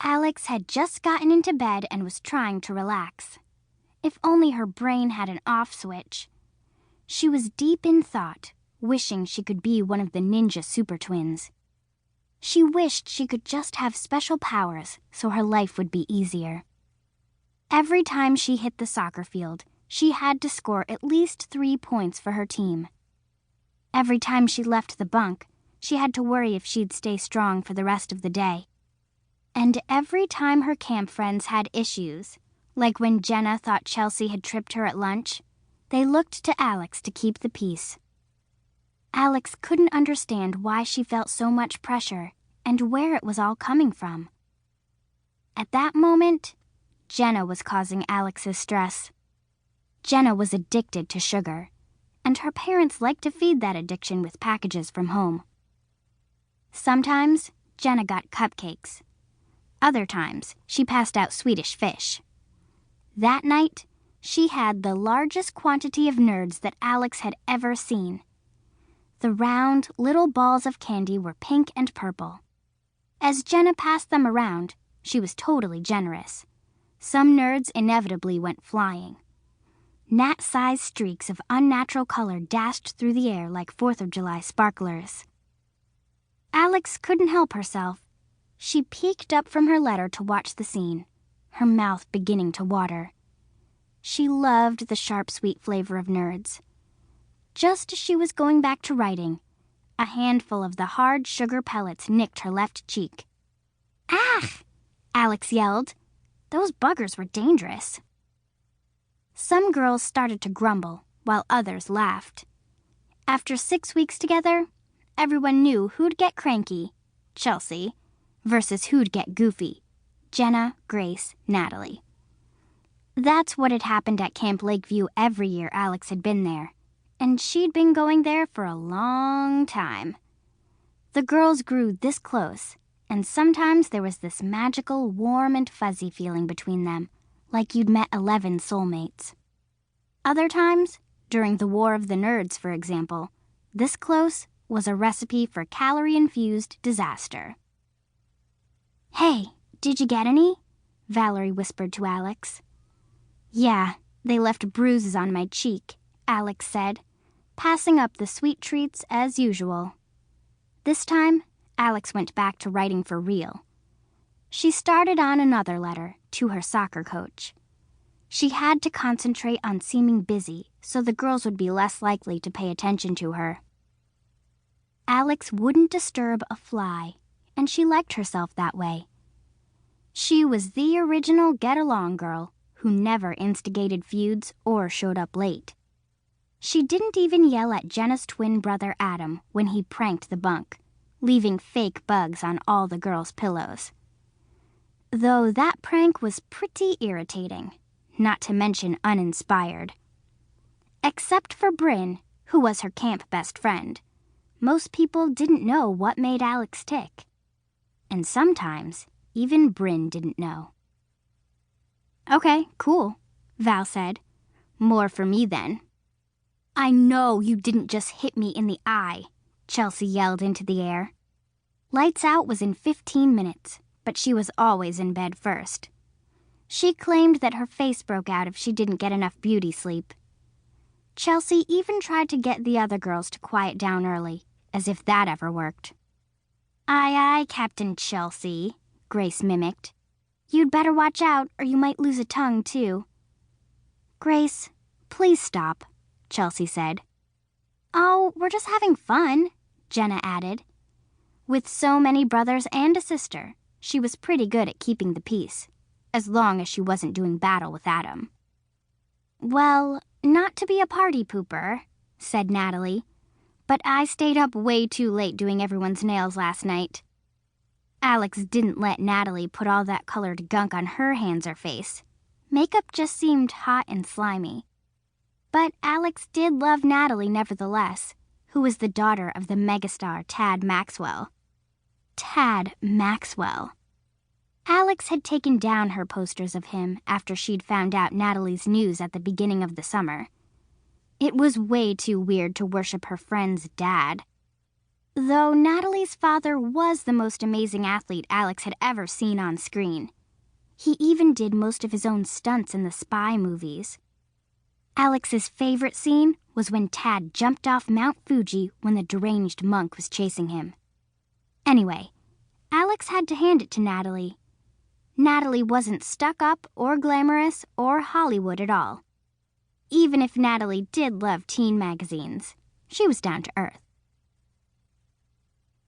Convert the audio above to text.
Alex had just gotten into bed and was trying to relax. If only her brain had an off switch. She was deep in thought, wishing she could be one of the ninja super twins. She wished she could just have special powers so her life would be easier. Every time she hit the soccer field, she had to score at least 3 points for her team. Every time she left the bunk, she had to worry if she'd stay strong for the rest of the day. And every time her camp friends had issues, like when Jenna thought Chelsea had tripped her at lunch, they looked to Alex to keep the peace. Alex couldn't understand why she felt so much pressure and where it was all coming from. At that moment, Jenna was causing Alex's stress. Jenna was addicted to sugar, and her parents liked to feed that addiction with packages from home. Sometimes, Jenna got cupcakes. Other times, she passed out Swedish fish. That night, she had the largest quantity of nerds that Alex had ever seen. The round, little balls of candy were pink and purple. As Jenna passed them around, she was totally generous. Some nerds inevitably went flying. Gnat-sized streaks of unnatural color dashed through the air like 4th of July sparklers. Alex couldn't help herself. She peeked up from her letter to watch the scene, her mouth beginning to water. She loved the sharp, sweet flavor of nerds. Just as she was going back to writing, a handful of the hard sugar pellets nicked her left cheek. "Ah!" Alex yelled. Those buggers were dangerous. Some girls started to grumble, while others laughed. After 6 weeks together, everyone knew who'd get cranky, Chelsea, versus who'd get goofy, Jenna, Grace, Natalie. That's what had happened at Camp Lakeview every year Alex had been there, and she'd been going there for a long time. The girls grew this close, and sometimes there was this magical, warm and fuzzy feeling between them, like you'd met 11 soulmates. Other times, during the War of the Nerds, for example, this close was a recipe for calorie-infused disaster. "Hey, did you get any?" Valerie whispered to Alex. "Yeah, they left bruises on my cheek," Alex said, passing up the sweet treats as usual. This time, Alex went back to writing for real. She started on another letter to her soccer coach. She had to concentrate on seeming busy so the girls would be less likely to pay attention to her. Alex wouldn't disturb a fly, and she liked herself that way. She was the original get-along girl who never instigated feuds or showed up late. She didn't even yell at Jenna's twin brother Adam when he pranked the bunk, leaving fake bugs on all the girls' pillows. Though that prank was pretty irritating, not to mention uninspired. Except for Bryn, who was her camp best friend, most people didn't know what made Alex tick. And sometimes, even Bryn didn't know. "Okay, cool," Val said. "More for me then." "I know you didn't just hit me in the eye," Chelsea yelled into the air. Lights out was in 15 minutes, but she was always in bed first. She claimed that her face broke out if she didn't get enough beauty sleep. Chelsea even tried to get the other girls to quiet down early, as if that ever worked. "Aye, aye, Captain Chelsea," Grace mimicked. "You'd better watch out, or you might lose a tongue, too." "Grace, please stop," Chelsea said. "Oh, we're just having fun," Jenna added. With so many brothers and a sister, she was pretty good at keeping the peace, as long as she wasn't doing battle with Adam. "Well, not to be a party pooper," said Natalie, "but I stayed up way too late doing everyone's nails last night." Alex didn't let Natalie put all that colored gunk on her hands or face. Makeup just seemed hot and slimy. But Alex did love Natalie nevertheless, who was the daughter of the megastar Tad Maxwell. Tad Maxwell. Alex had taken down her posters of him after she'd found out Natalie's news at the beginning of the summer. It was way too weird to worship her friend's dad. Though Natalie's father was the most amazing athlete Alex had ever seen on screen. He even did most of his own stunts in the spy movies. Alex's favorite scene was when Tad jumped off Mount Fuji when the deranged monk was chasing him. Anyway, Alex had to hand it to Natalie. Natalie wasn't stuck up or glamorous or Hollywood at all. Even if Natalie did love teen magazines, she was down to earth.